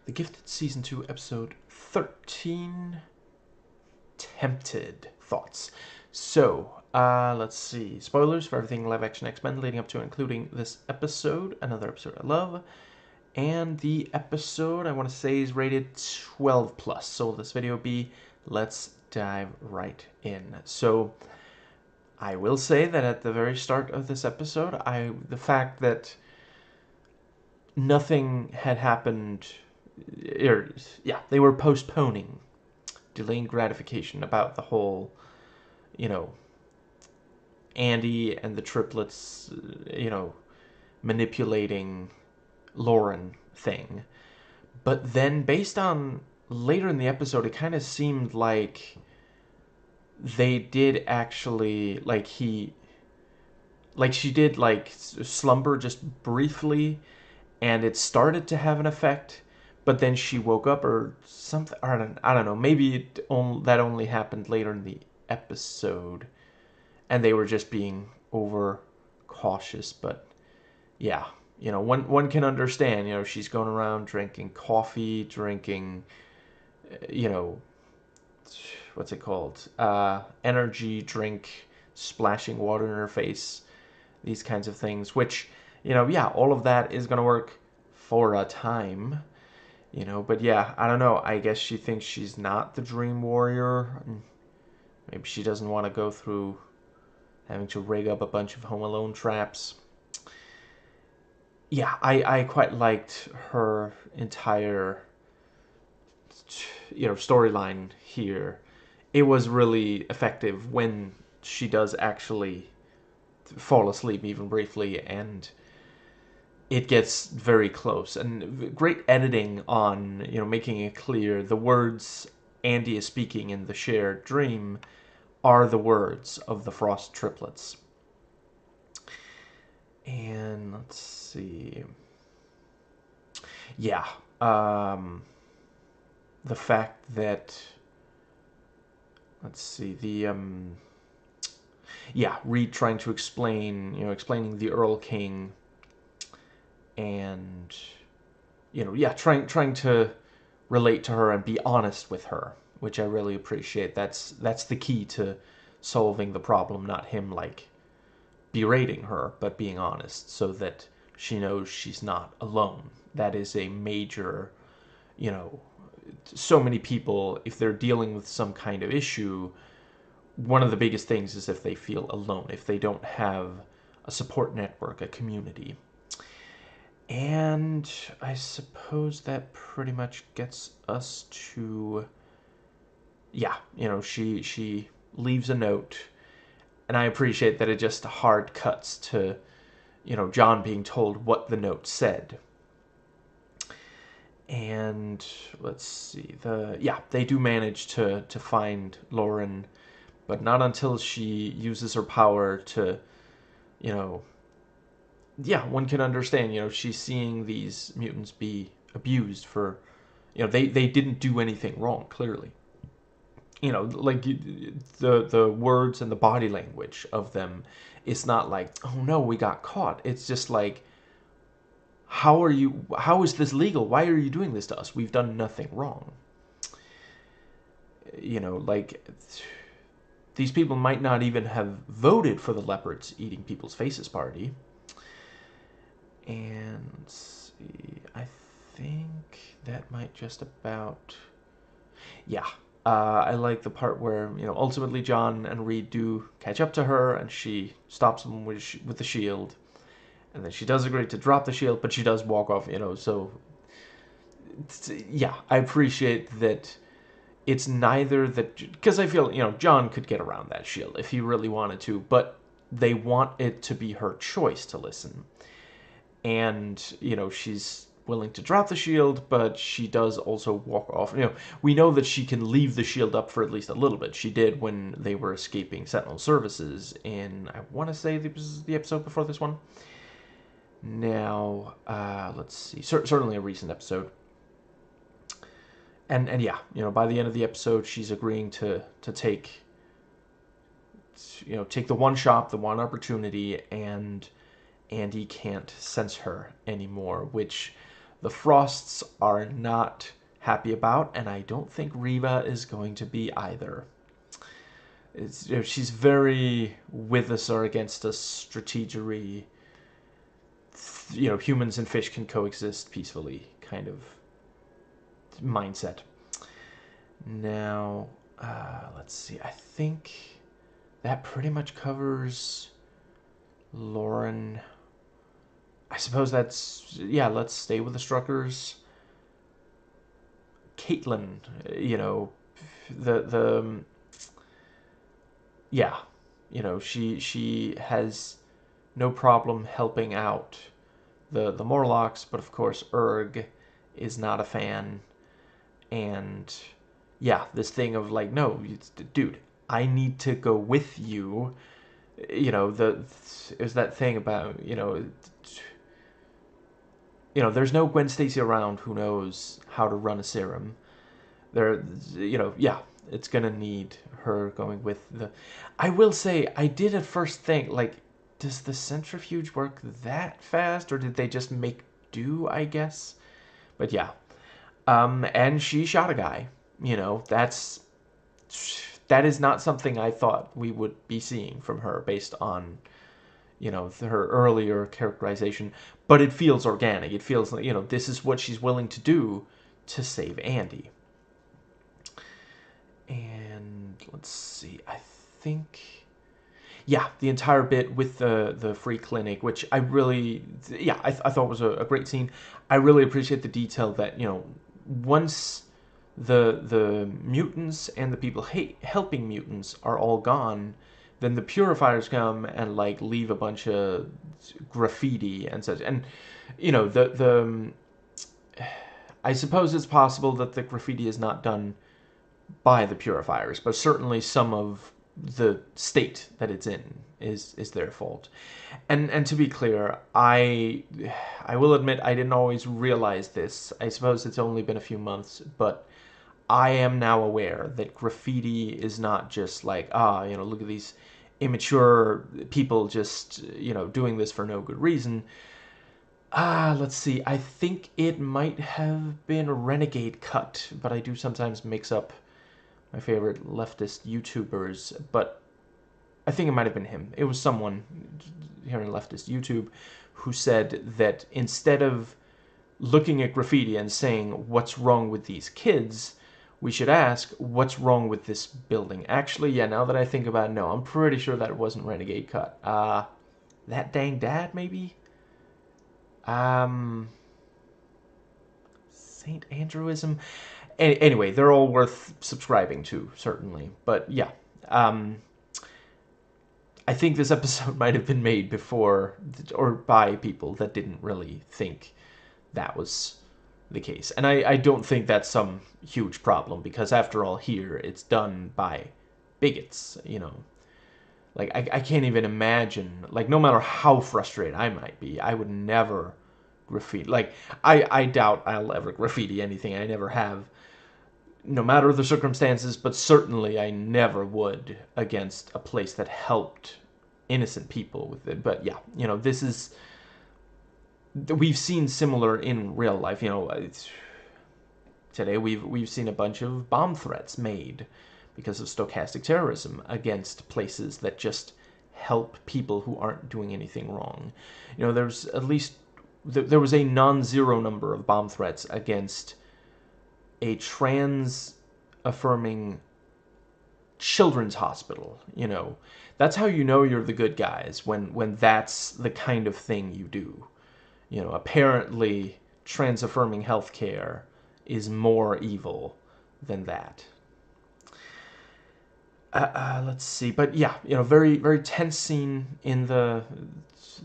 The Gifted Season 2, Episode 13, teMpted Thoughts. So, let's see. Spoilers for everything live-action X-Men leading up to and including this episode. Another episode I love. And the episode, I want to say, is rated 12+. So will this video be? Let's dive right in. So, I will say that at the very start of this episode, the fact that nothing had happened, they were postponing, delaying gratification about the whole, Andy and the triplets, manipulating Lauren thing. But then based on later in the episode, it kind of seemed like they did actually, she did, slumber just briefly, and it started to have an effect, but then she woke up or something. Or I don't know. Maybe that only happened later in the episode, and they were just being over cautious. But yeah, one can understand. She's going around drinking coffee, drinking, what's it called? Energy drink, splashing water in her face, these kinds of things, which, all of that is going to work for a time, but yeah, I don't know. I guess she thinks she's not the Dream Warrior. Maybe she doesn't want to go through having to rig up a bunch of Home Alone traps. Yeah, I quite liked her entire, storyline here. It was really effective when she does actually fall asleep, even briefly, and it gets very close. And great editing on, making it clear the words Andy is speaking in the shared dream are the words of the Frost triplets. And let's see. Yeah. The fact that, let's see, Reed trying to explain, explaining the Earl King, and, trying to relate to her and be honest with her, which I really appreciate. That's the key to solving the problem, not him, berating her, but being honest, so that she knows she's not alone. That is a major, so many people, if they're dealing with some kind of issue, one of the biggest things is if they feel alone, if they don't have a support network, a community. And I suppose that pretty much gets us to, she leaves a note, and I appreciate that it just hard cuts to, John being told what the note said. And let's see, they do manage to find Lauren, but not until she uses her power to, one can understand, she's seeing these mutants be abused for, they didn't do anything wrong, clearly. The words and the body language of them, it's not like, oh no, we got caught. It's just like, how is this legal? Why are you doing this to us? We've done nothing wrong. These people might not even have voted for the leopards eating people's faces party. And let's see, I think that might just about, I like the part where, ultimately John and Reed do catch up to her, and she stops them with the shield. And then she does agree to drop the shield, but she does walk off, so... Yeah, I appreciate that it's neither that... Because I feel, John could get around that shield if he really wanted to, but they want it to be her choice to listen. And, she's willing to drop the shield, but she does also walk off. We know that she can leave the shield up for at least a little bit. She did when they were escaping Sentinel services in, I want to say it was the episode before this one. Now, let's see. Certainly a recent episode. And by the end of the episode, she's agreeing to take, take the one shot, the one opportunity, and Andy can't sense her anymore, which the Frosts are not happy about, and I don't think Reva is going to be either. She's very with us or against us strategery. Humans and fish can coexist peacefully kind of mindset. Now, let's see. I think that pretty much covers Lauren. I suppose that's, yeah, let's stay with the Struckers. Caitlin, yeah, she has no problem helping out the Morlocks, but of course Erg is not a fan. And yeah, this thing of like, no, dude, I need to go with you. There's that thing about, there's no Gwen Stacy around who knows how to run a serum. Yeah, it's gonna need her going with the. I will say, I did at first think, like, does the centrifuge work that fast, or did they just make do, I guess? But yeah. And she shot a guy. That is not something I thought we would be seeing from her based on, her earlier characterization. But it feels organic. It feels like, this is what she's willing to do to save Andy. And let's see, I think, yeah, the entire bit with the free clinic, which I really, yeah, I thought was a great scene. I really appreciate the detail that, once the mutants and the people helping mutants are all gone, then the purifiers come and like leave a bunch of graffiti and such. And I suppose it's possible that the graffiti is not done by the purifiers, but certainly some of the state that it's in is their fault. And to be clear, I will admit I didn't always realize this. I suppose it's only been a few months, but I am now aware that graffiti is not just like, look at these immature people just, doing this for no good reason. Let's see. I think it might have been Renegade Cut, but I do sometimes mix up my favorite leftist YouTubers, but I think it might have been him. It was someone here in leftist YouTube who said that instead of looking at graffiti and saying, what's wrong with these kids, we should ask, what's wrong with this building? Actually, yeah, now that I think about it, no, I'm pretty sure that it wasn't Renegade Cut. That dang dad, maybe? St. Andrewism? Anyway, they're all worth subscribing to, certainly. But yeah, I think this episode might have been made before or by people that didn't really think that was the case. And I don't think that's some huge problem, because after all, here it's done by bigots, Like, I can't even imagine, like, no matter how frustrated I might be, I would never graffiti. Like, I doubt I'll ever graffiti anything. I never have, no matter the circumstances, but certainly I never would against a place that helped innocent people with it. But yeah, this is, we've seen similar in real life. Today we've seen a bunch of bomb threats made because of stochastic terrorism against places that just help people who aren't doing anything wrong. There's at least, there was a non-zero number of bomb threats against a trans-affirming children's hospital. That's how you know you're the good guys, when that's the kind of thing you do. Apparently trans-affirming healthcare is more evil than that. Let's see, but yeah, very very tense scene in the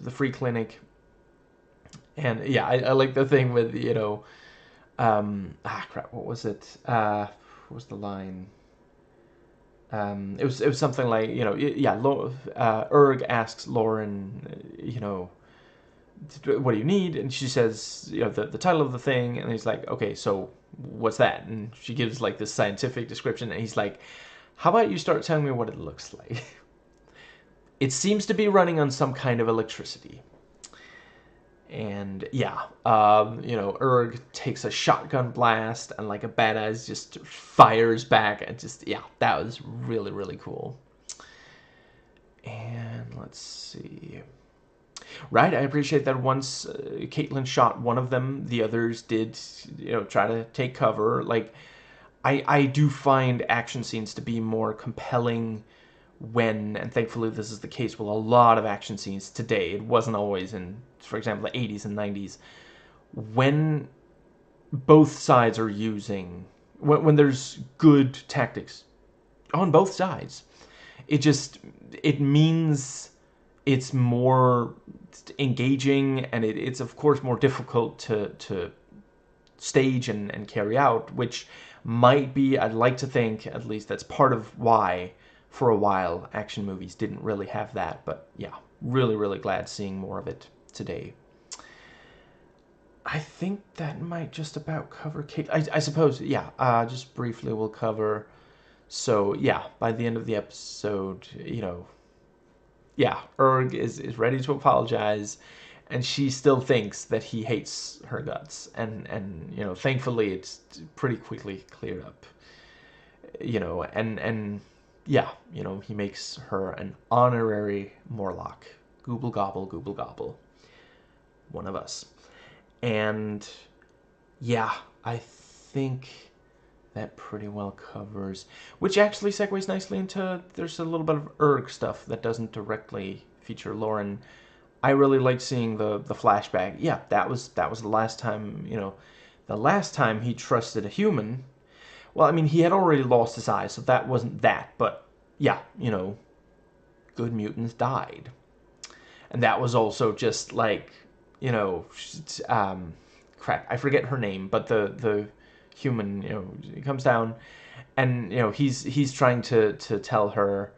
free clinic, and yeah, I like the thing with crap, what was it? What was the line? It was something like, Erg asks Lauren, what do you need? And she says, the title of the thing, and he's like, okay, so what's that? And she gives like this scientific description, and he's like, how about you start telling me what it looks like? It seems to be running on some kind of electricity. And yeah, you know, Erg takes a shotgun blast and like a badass just fires back, and just, yeah, that was really, really cool. And let's see. Right, I appreciate that once Caitlyn shot one of them, the others did, you know, try to take cover. Like, I do find action scenes to be more compelling when, and thankfully this is the case with a lot of action scenes today. It wasn't always in, for example, the 80s and 90s. When both sides are using, when there's good tactics on both sides, it just, it means it's more engaging, and it's of course more difficult to stage and carry out, which might be, I'd like to think, at least that's part of why for a while action movies didn't really have that. But yeah, really, really glad seeing more of it today. I think that might just about cover Kate. I suppose, yeah, just briefly we'll cover. So yeah, by the end of the episode, you know, yeah, Erg is ready to apologize, and she still thinks that he hates her guts, and you know, thankfully it's pretty quickly cleared up. You know, and yeah, you know, he makes her an honorary Morlock. Gooble gobble, gooble gobble. One of us. And yeah, I think that pretty well covers, which actually segues nicely into, there's a little bit of Erg stuff that doesn't directly feature Lauren. I really liked seeing the flashback. Yeah, that was the last time, you know, the last time he trusted a human. Well, I mean, he had already lost his eyes, so that wasn't that, but yeah, you know, good mutants died. And that was also just like, you know, crap, I forget her name, but the human, you know, he comes down, and you know, he's trying to tell her,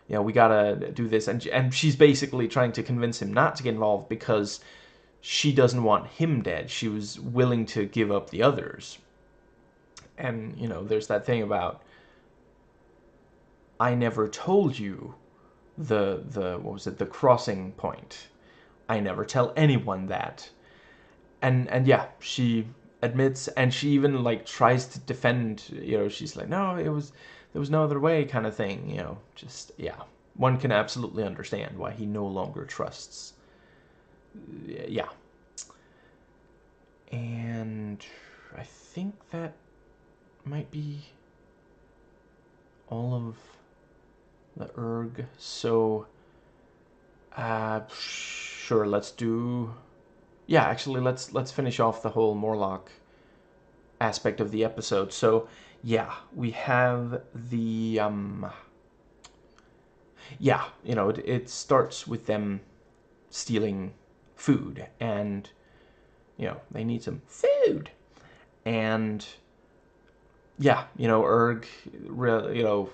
you know, we gotta do this, and she's basically trying to convince him not to get involved because she doesn't want him dead. She was willing to give up the others. And you know, there's that thing about, I never told you the what was it, the crossing point. I never tell anyone that. And yeah, she admits, and she even like tries to defend, you know, she's like, no, it was, there was no other way, kind of thing, you know. Just, yeah, one can absolutely understand why he no longer trusts. Yeah. And I think that might be all of the Erg. So sure, let's do, yeah, actually let's finish off the whole Morlock aspect of the episode. So yeah, we have the yeah, you know, it starts with them stealing food, and you know, they need some food. And yeah, you know, Erg, you know,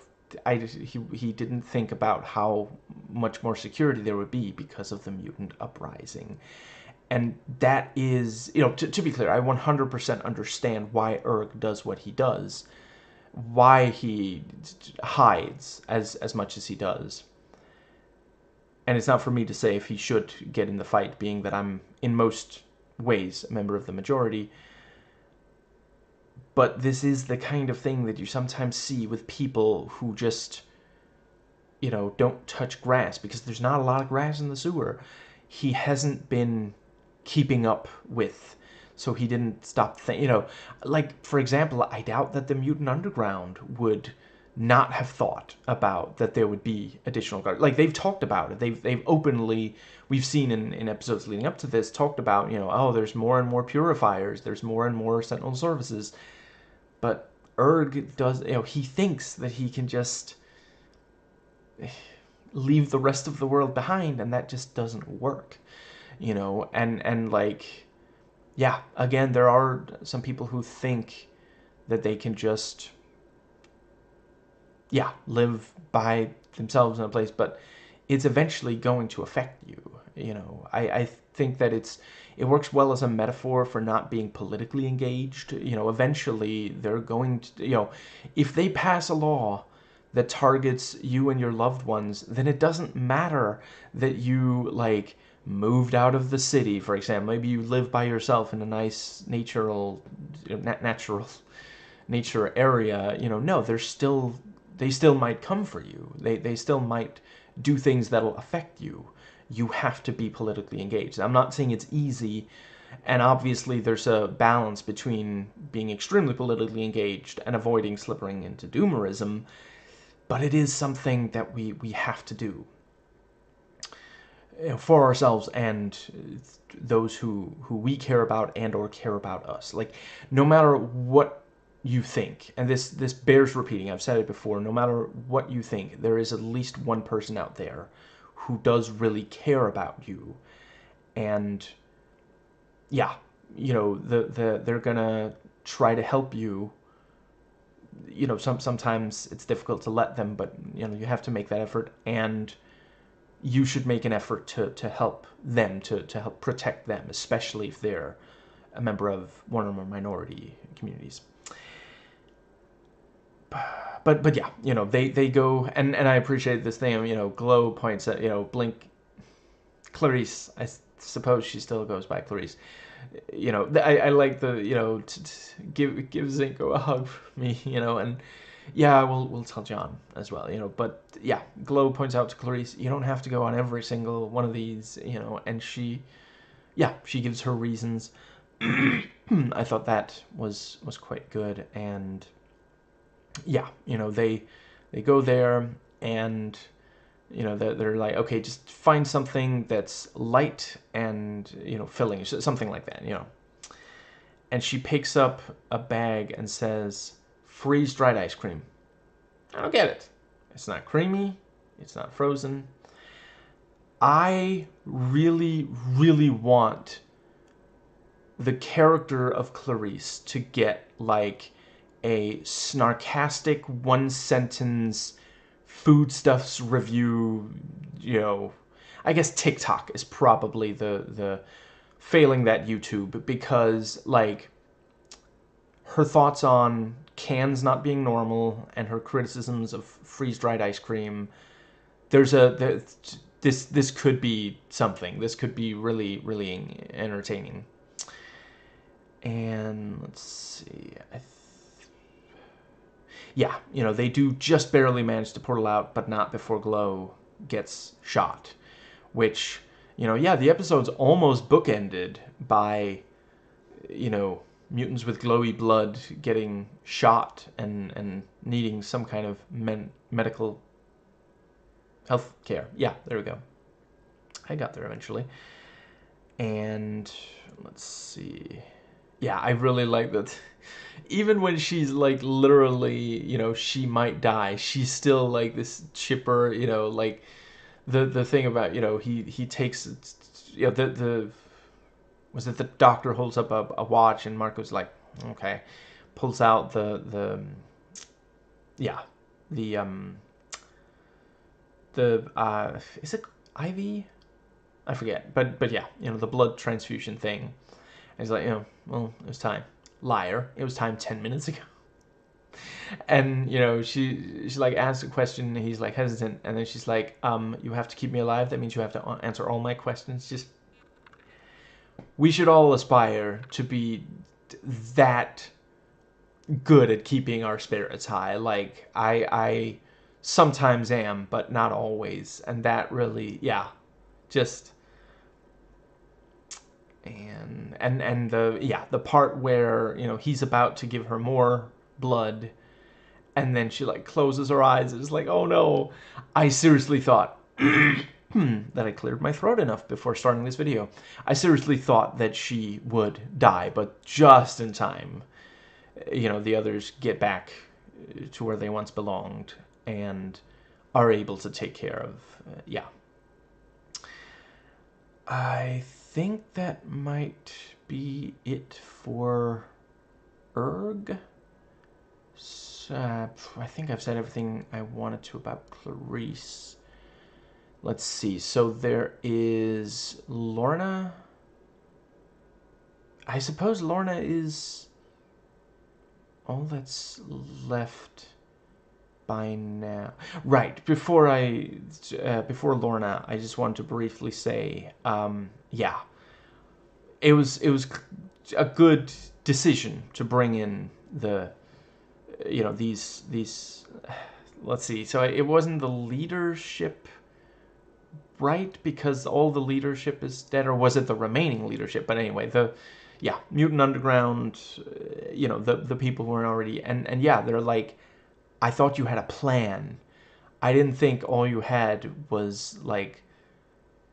he didn't think about how much more security there would be because of the mutant uprising. And that is, you know, to be clear, I 100% understand why Erg does what he does, why he hides as much as he does. And it's not for me to say if he should get in the fight, being that I'm in most ways a member of the majority. But this is the kind of thing that you sometimes see with people who just, you know, don't touch grass because there's not a lot of grass in the sewer. He hasn't been keeping up with, so he didn't stop you know, like, for example, I doubt that the mutant underground would not have thought about that there would be additional guards. Like, they've talked about it, they've openly, we've seen in episodes leading up to this, talked about, you know, oh, there's more and more purifiers, there's more and more sentinel services. But Erg does, you know, he thinks that he can just leave the rest of the world behind, and that just doesn't work, you know. And like, yeah, again, there are some people who think that they can just, yeah, live by themselves in a place, but it's eventually going to affect you, you know. I think that it works well as a metaphor for not being politically engaged. You know, eventually they're going to, you know, if they pass a law that targets you and your loved ones, then it doesn't matter that you, like, moved out of the city, for example. Maybe you live by yourself in a nice natural nature area. No, they still might come for you. They still might do things that'll affect you. You have to be politically engaged. I'm not saying it's easy, and obviously there's a balance between being extremely politically engaged and avoiding slipping into doomerism, but it is something that we have to do, for ourselves and those who we care about and or care about us. Like, no matter what you think, and this bears repeating, I've said it before, no matter what you think, there is at least one person out there who does really care about you. And yeah, they're gonna try to help you. Sometimes it's difficult to let them, but you have to make that effort, and you should make an effort to help them, to help protect them, especially if they're a member of one or more minority communities. But yeah, they go, and I appreciate this thing. Glow points at, Blink, Clarice. I suppose she still goes by Clarice. I like the, give Zinko a hug for me, and yeah, we'll tell John as well, but yeah, Glow points out to Clarice, you don't have to go on every single one of these, and she gives her reasons. I thought that was quite good, and yeah, they go there, and they're like, okay, just find something that's light and filling, something like that, and she picks up a bag and says, freeze-dried ice cream. I don't get it. It's not creamy. It's not frozen. I really, really want the character of Clarice to get like a snarkastic one-sentence foodstuffs review. I guess TikTok is probably the failing that YouTube, because like her thoughts on cans not being normal and her criticisms of freeze-dried ice cream, this could be something. This could be really, really entertaining. And let's see, they do just barely manage to portal out, but not before Glow gets shot, which, the episode's almost bookended by, mutants with glowy blood getting shot and needing some kind of medical health care. Yeah, there we go. I got there eventually. And let's see. Yeah, I really like that. Even when she's like literally, she might die, she's still like this chipper, like the thing about, he takes, the was it the doctor holds up a watch and Marco's like, okay, pulls out the is it IV? I forget, but yeah, the blood transfusion thing. And he's like, well, it was time. Liar. It was time 10 minutes ago. And she like asks a question, and he's like hesitant, and then she's like, you have to keep me alive. That means you have to answer all my questions. Just, we should all aspire to be that good at keeping our spirits high. Like I sometimes am, but not always, and that really, just. And the part where he's about to give her more blood, and then she like closes her eyes and is like, oh no. I seriously thought that I cleared my throat enough before starting this video. I seriously thought that she would die, but just in time, the others get back to where they once belonged and are able to take care of, I think that might be it for Erg. So, I think I've said everything I wanted to about Clarice. Let's see. So there is Lorna. I suppose Lorna is all that's left by now. Right, before Lorna, I just wanted to briefly say, yeah, it was a good decision to bring in the, these. Let's see. So it wasn't the leadership, right? Because all the leadership is dead, or was it the remaining leadership? But anyway, Mutant Underground, the people who were already, and yeah, they're like, I thought you had a plan. I didn't think all you had was like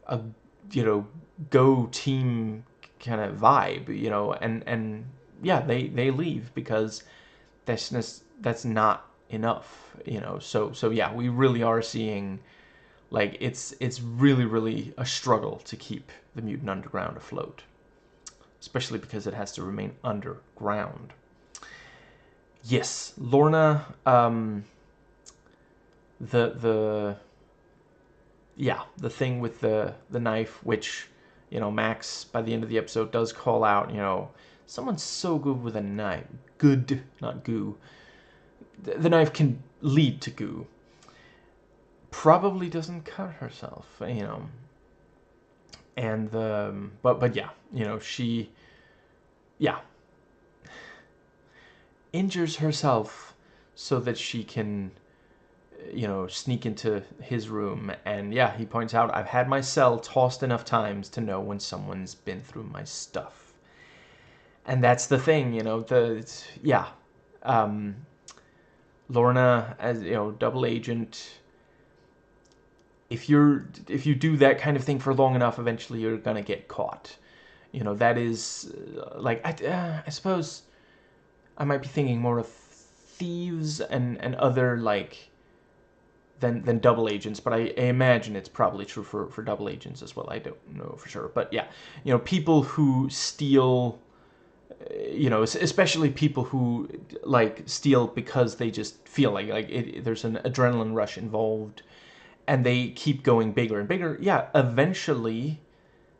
a, go team kind of vibe, and yeah, they leave because that's not enough, So yeah, we really are seeing, like, it's really, really a struggle to keep the Mutant Underground afloat, especially because it has to remain underground. Yes, Lorna, the thing with the knife, which, Max by the end of the episode does call out, someone's so good with a knife. Good, not goo. The knife can lead to goo. Probably doesn't cut herself, And but yeah, she, yeah, injures herself so that she can, sneak into his room. And yeah, he points out, I've had my cell tossed enough times to know when someone's been through my stuff. And that's the thing, Lorna, as double agent, if you do that kind of thing for long enough, eventually you're gonna get caught. That is, like, I suppose I might be thinking more of thieves and other, like, than double agents, but I imagine it's probably true for double agents as well. I don't know for sure, but yeah, people who steal, especially people who, like, steal because they just feel like there's an adrenaline rush involved, and they keep going bigger and bigger. Yeah, eventually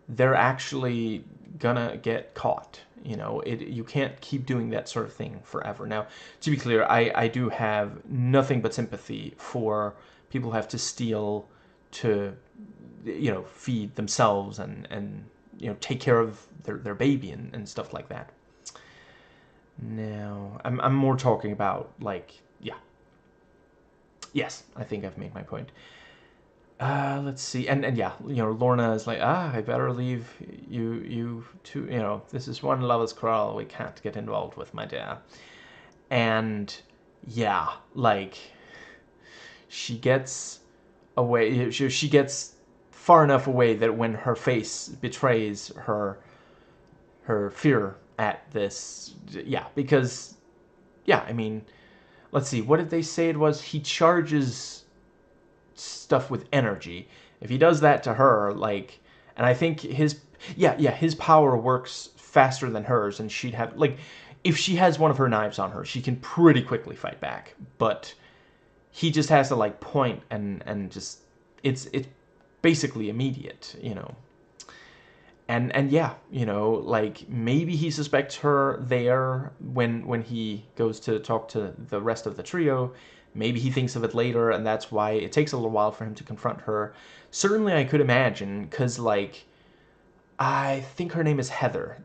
they're actually gonna get caught. You can't keep doing that sort of thing forever. Now, to be clear, I do have nothing but sympathy for people who have to steal to, feed themselves and take care of their baby and stuff like that. Now, I'm more talking about, like, yeah. Yes, I think I've made my point. Let's see, and yeah, Lorna is like, I better leave you to, this is one lover's quarrel we can't get involved with, my dear. And yeah, like, she gets away, she gets far enough away that when her face betrays her fear at this, yeah, because, yeah, I mean, let's see, what did they say it was? He charges stuff with energy. If he does that to her, like, and I think his power works faster than hers, and she'd have, like, if she has one of her knives on her, she can pretty quickly fight back. But he just has to, like, point and just, it's basically immediate, And yeah, like, maybe he suspects her there when he goes to talk to the rest of the trio. Maybe he thinks of it later, and that's why it takes a little while for him to confront her. Certainly, I could imagine, because, like, I think her name is Heather,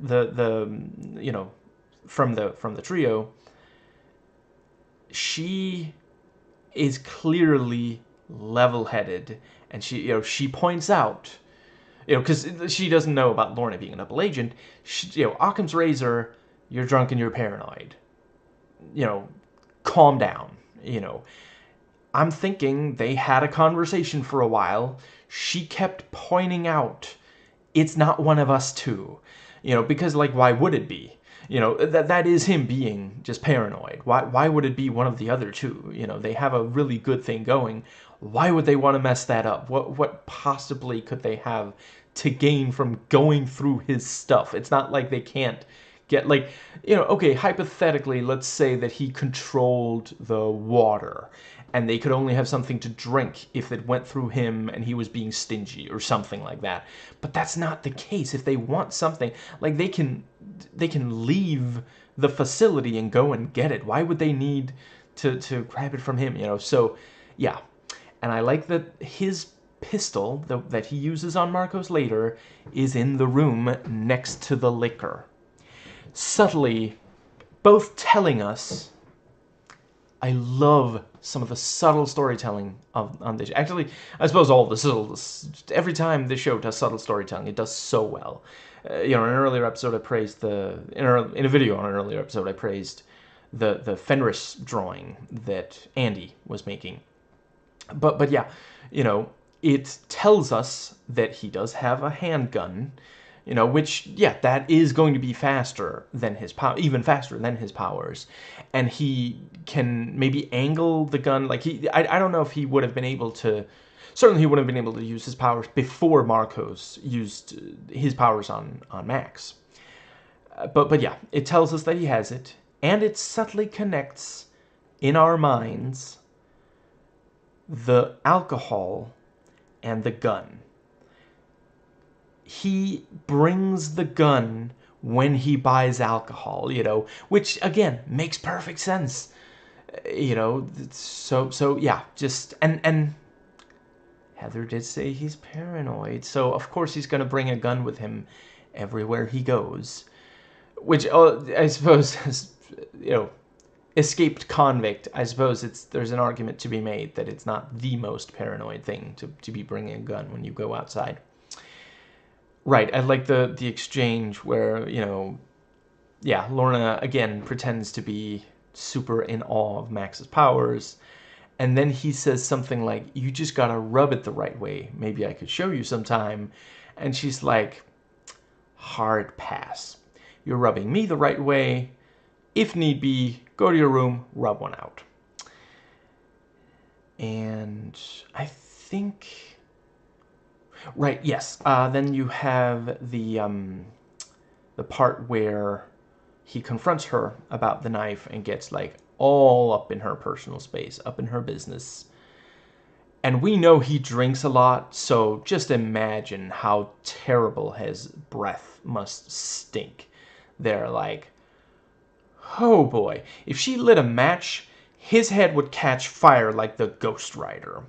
from the trio. She is clearly level-headed, and she points out, because she doesn't know about Lorna being a double agent. Occam's razor, you're drunk and you're paranoid. Calm down. I'm thinking they had a conversation for a while. She kept pointing out, it's not one of us two. Because, like, why would it be? That is him being just paranoid. Why would it be one of the other two? They have a really good thing going. Why would they want to mess that up? What possibly could they have to gain from going through his stuff? It's not like they can't get, like, okay, hypothetically, let's say that he controlled the water, and they could only have something to drink if it went through him and he was being stingy or something like that. But that's not the case. If they want something, like, they can leave the facility and go and get it. Why would they need to grab it from him, you know. So, yeah. And I like that his pistol that he uses on Marcos later is in the room next to the liquor. Subtly, both telling us... I love some of the subtle storytelling on this. Actually, I suppose all the subtle... Every time this show does subtle storytelling, it does so well. You know, in an earlier episode, I praised the... In a video on an earlier episode, I praised the Fenris drawing that Andy was making. But yeah, you know, it tells us that he does have a handgun, you know, which, yeah, that is going to be faster than his power, even faster than his powers. And he can maybe angle the gun, like I don't know if he would have been able to, certainly he wouldn't have been able to use his powers before Marcos used his powers on Max. But yeah, it tells us that he has it, and it subtly connects in our minds the alcohol and the gun. He brings the gun when he buys alcohol, you know, which again makes perfect sense, you know. So yeah, just and Heather did say he's paranoid, so of course he's gonna bring a gun with him everywhere he goes, which I suppose is, you know, escaped convict, I suppose there's an argument to be made that it's not the most paranoid thing to be bringing a gun when you go outside. Right, I like the exchange where, you know, yeah, Lorna again pretends to be super in awe of Max's powers, and then he says something like, "You just gotta rub it the right way. Maybe I could show you sometime." And she's like, "Hard pass. You're rubbing me the right way. If need be, go to your room, rub one out." And I think... Right, yes. Then you have the part where he confronts her about the knife and gets, like, all up in her personal space, up in her business. And we know he drinks a lot, so just imagine how terrible his breath must stink. They're like... Oh boy, if she lit a match, his head would catch fire like the Ghost Rider.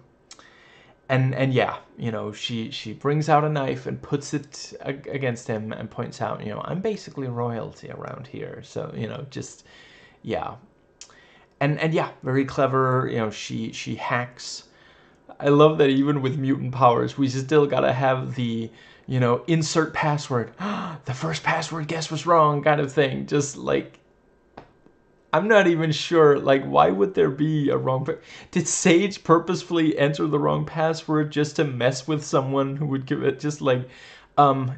And yeah, you know, she brings out a knife and puts it against him and points out, you know, I'm basically royalty around here. So, you know, just, yeah. And yeah, very clever, you know, she hacks. I love that even with mutant powers, we still gotta have the, you know, insert password. The first password guess was wrong kind of thing. Just like, I'm not even sure, like, why would there be a wrong... Did Sage purposefully enter the wrong password just to mess with someone who would give it just like,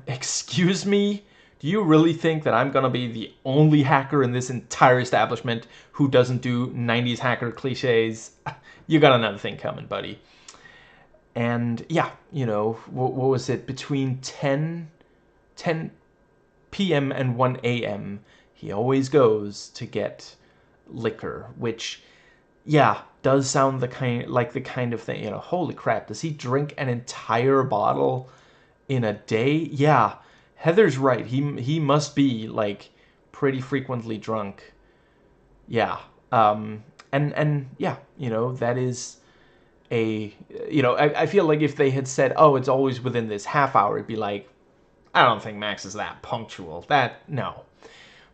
excuse me? Do you really think that I'm gonna be the only hacker in this entire establishment who doesn't do 90s hacker cliches? You got another thing coming, buddy. And yeah, you know, what was it? Between 10 p.m. and 1 a.m., he always goes to get liquor, which, yeah, does sound the kind of thing, you know, holy crap, does he drink an entire bottle in a day? Yeah, Heather's right, he must be, like, pretty frequently drunk. Yeah, and yeah, you know, that is a, you know, I feel like if they had said, oh, it's always within this half hour, it'd be like, I don't think Max is that punctual, no.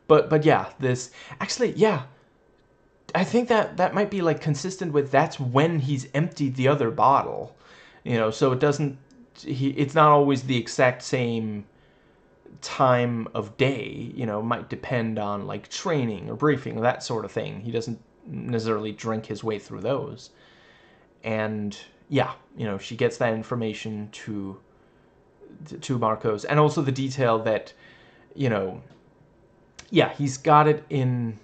But yeah, this, actually, yeah, I think that might be, like, consistent with that's when he's emptied the other bottle, you know, so it doesn't, it's not always the exact same time of day, you know, might depend on, like, training or briefing, that sort of thing. He doesn't necessarily drink his way through those. And yeah, you know, she gets that information to Marcos, and also the detail that, you know, yeah, he's got it in,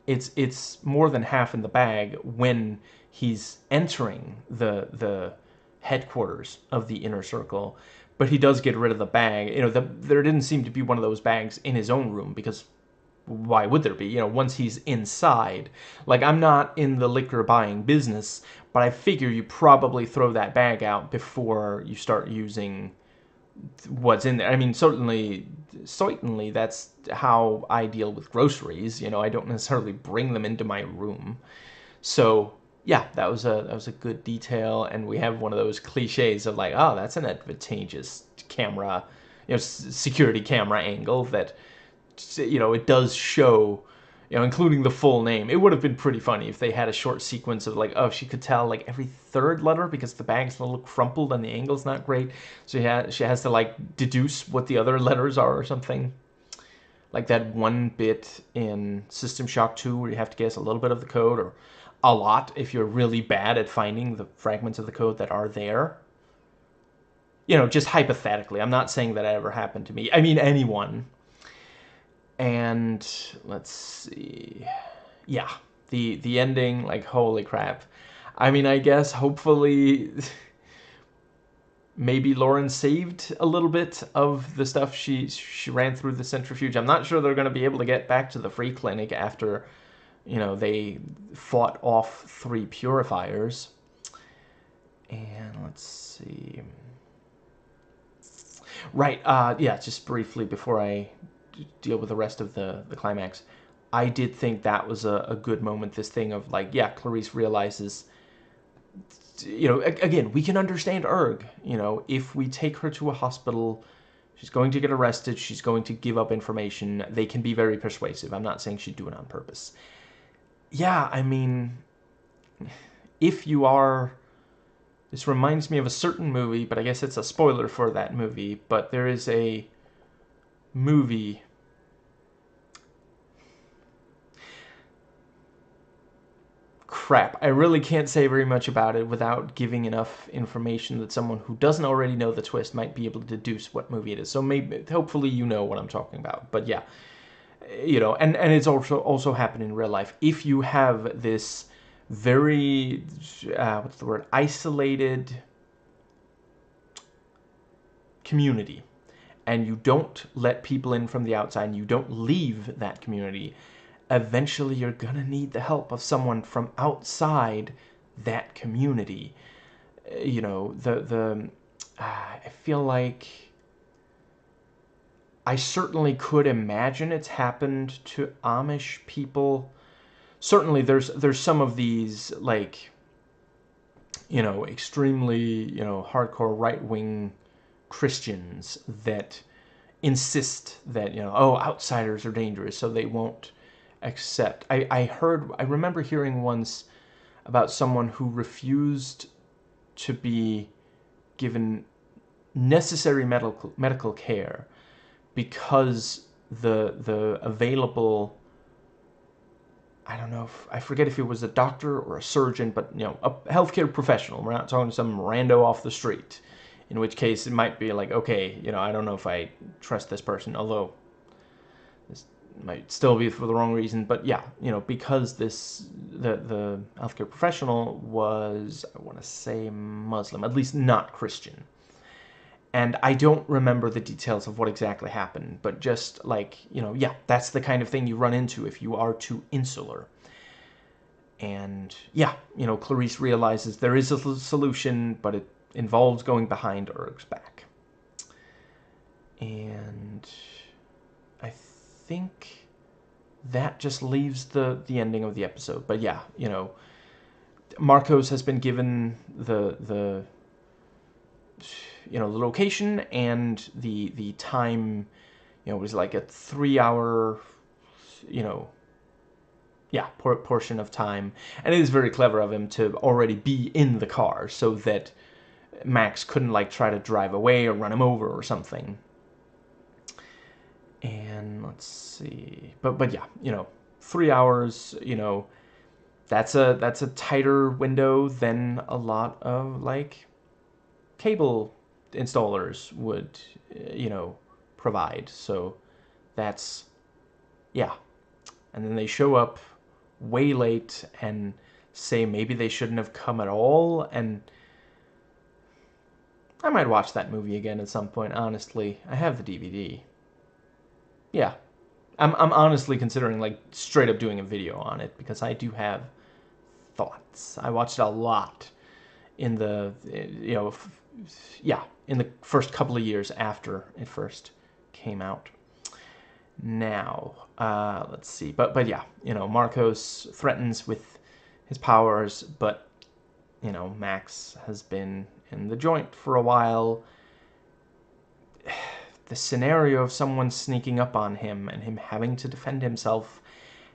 it's more than half in the bag when he's entering the headquarters of the inner circle, but he does get rid of the bag. You know, there didn't seem to be one of those bags in his own room, because why would there be? You know, once he's inside, like, I'm not in the liquor buying business, but I figure you probably throw that bag out before you start using what's in there. I mean, certainly that's how I deal with groceries. You know, I don't necessarily bring them into my room. So yeah, that was a good detail, and we have one of those cliches of like, oh, that's an advantageous camera, security camera angle that, it does show, including the full name. It would have been pretty funny if they had a short sequence of like, oh, she could tell like every third letter because the bag's a little crumpled and the angle's not great, so she has to like deduce what the other letters are or something. Like that one bit in System Shock 2 where you have to guess a little bit of the code, or a lot if you're really bad at finding the fragments of the code that are there. Just hypothetically. I'm not saying that ever happened to me. I mean, anyone. And let's see. Yeah, the ending, like, holy crap. I mean, I guess hopefully maybe Lauren saved a little bit of the stuff she ran through the centrifuge. I'm not sure they're going to be able to get back to the free clinic after, they fought off 3 purifiers. And let's see. Right, yeah, just briefly before I deal with the rest of the climax, I did think that was a good moment, this thing of like, yeah, Clarice realizes, again, we can understand Erg, if we take her to a hospital, she's going to get arrested, she's going to give up information, they can be very persuasive. I'm not saying she'd do it on purpose. Yeah, I mean, if you are, this reminds me of a certain movie, but I guess it's a spoiler for that movie, but there is a movie, crap, I really can't say very much about it without giving enough information that someone who doesn't already know the twist might be able to deduce what movie it is. So maybe, hopefully you know what I'm talking about. But yeah, and it's also happened in real life. If you have this very, what's the word, isolated community, and you don't let people in from the outside, and you don't leave that community, eventually you're gonna need the help of someone from outside that community. I feel like I certainly could imagine it's happened to Amish people. Certainly there's some of these, like, extremely, hardcore right-wing Christians that insist that, oh, outsiders are dangerous, so they won't accept. I remember hearing once about someone who refused to be given necessary medical care because the available, I don't know, I forget if it was a doctor or a surgeon, but a healthcare professional. We're not talking some rando off the street, in which case it might be like, okay, I don't know if I trust this person, although this might still be for the wrong reason. But yeah, because the healthcare professional was, I want to say, Muslim, at least not Christian. And I don't remember the details of what exactly happened, but just like, yeah, that's the kind of thing you run into if you are too insular. And yeah, Clarice realizes there is a solution, but it involves going behind Erg's back. And I think that just leaves the ending of the episode. But yeah, Marcos has been given the location and the time. It was like a 3-hour, portion of time, and it is very clever of him to already be in the car so that Max couldn't like try to drive away or run him over or something. And let's see, but yeah, 3 hours, that's a tighter window than a lot of like cable installers would, provide. So that's, yeah. And then they show up way late and say maybe they shouldn't have come at all, and I might watch that movie again at some point, honestly. I have the DVD. Yeah. I'm honestly considering like straight up doing a video on it because I do have thoughts. I watched it a lot in the, in the first couple of years after it first came out. Now, let's see. But yeah, Marcos threatens with his powers, but, you know, Max has been in the joint for a while. The scenario of someone sneaking up on him and him having to defend himself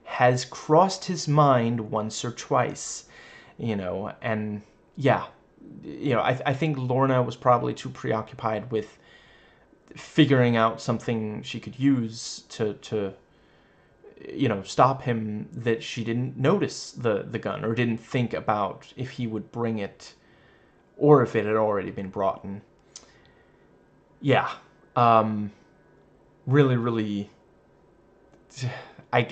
has crossed his mind once or twice, you know, and yeah, you know, I think Lorna was probably too preoccupied with figuring out something she could use to you know, stop him, that she didn't notice the gun, or didn't think about if he would bring it, or if it had already been brought in. Yeah, really, really, I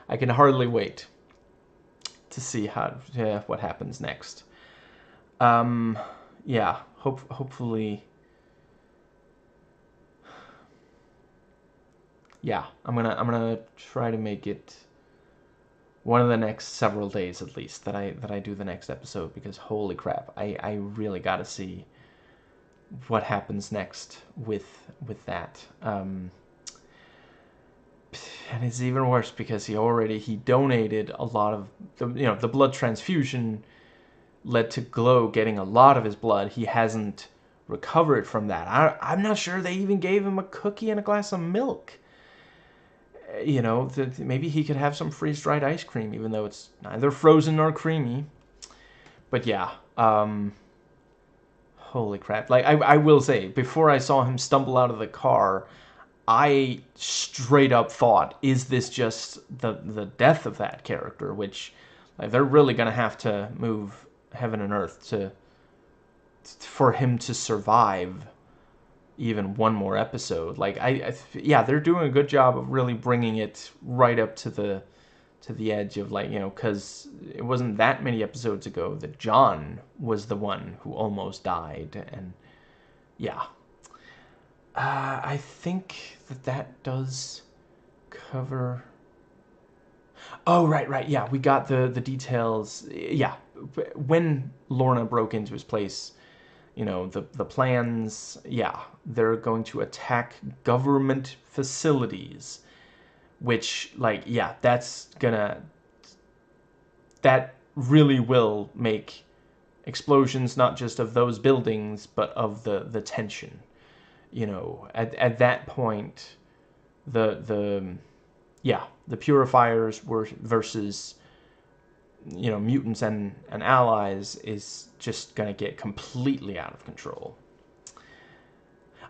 can hardly wait to see what happens next. Yeah, hopefully. Yeah, I'm gonna try to make it one of the next several days at least that I do the next episode, because holy crap, I really gotta see what happens next with that. And it's even worse because he donated a lot of the blood transfusion led to Glow getting a lot of his blood. He hasn't recovered from that. I'm not sure they even gave him a cookie and a glass of milk. You know, maybe he could have some freeze-dried ice cream, even though it's neither frozen nor creamy. But yeah, holy crap. Like, I will say, before I saw him stumble out of the car, I straight up thought, is this just the death of that character? Which, like, they're really going to have to move heaven and earth for him to survive even one more episode. Like, yeah, they're doing a good job of really bringing it right up to the edge of, like, you know, because it wasn't that many episodes ago that John was the one who almost died. And yeah, I think that does cover. Oh, right, yeah, we got the details. Yeah, when Lorna broke into his place, you know, the plans, yeah, they're going to attack government facilities, which, like, yeah, that really will make explosions, not just of those buildings, but of the tension. You know, at that point, the purifiers were versus, you know, mutants and allies is just gonna get completely out of control.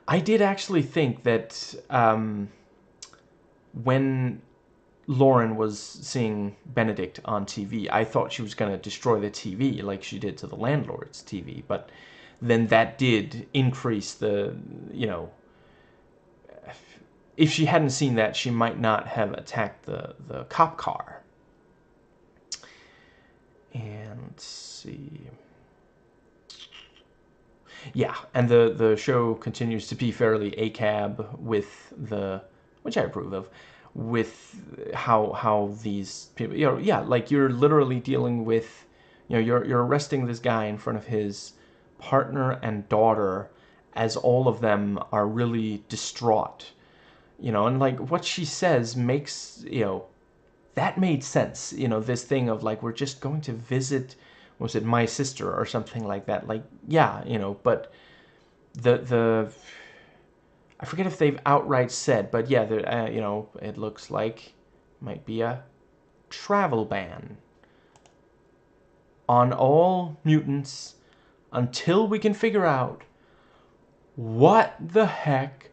I did actually think that when Lauren was seeing Benedict on TV, I thought she was going to destroy the TV like she did to the landlord's TV, but then that did increase the, you know, if she hadn't seen that, she might not have attacked the cop car. And let's see. Yeah, and the show continues to be fairly ACAB with which I approve of, with how these people, you know, yeah, like, you're literally dealing with, you know, you're arresting this guy in front of his partner and daughter, as all of them are really distraught, you know, and, like, what she says makes, you know, that made sense, you know, this thing of, like, we're just going to visit, was it my sister or something like that, like, yeah, you know, but the I forget if they've outright said, but yeah, you know, it looks like might be a travel ban on all mutants until we can figure out what the heck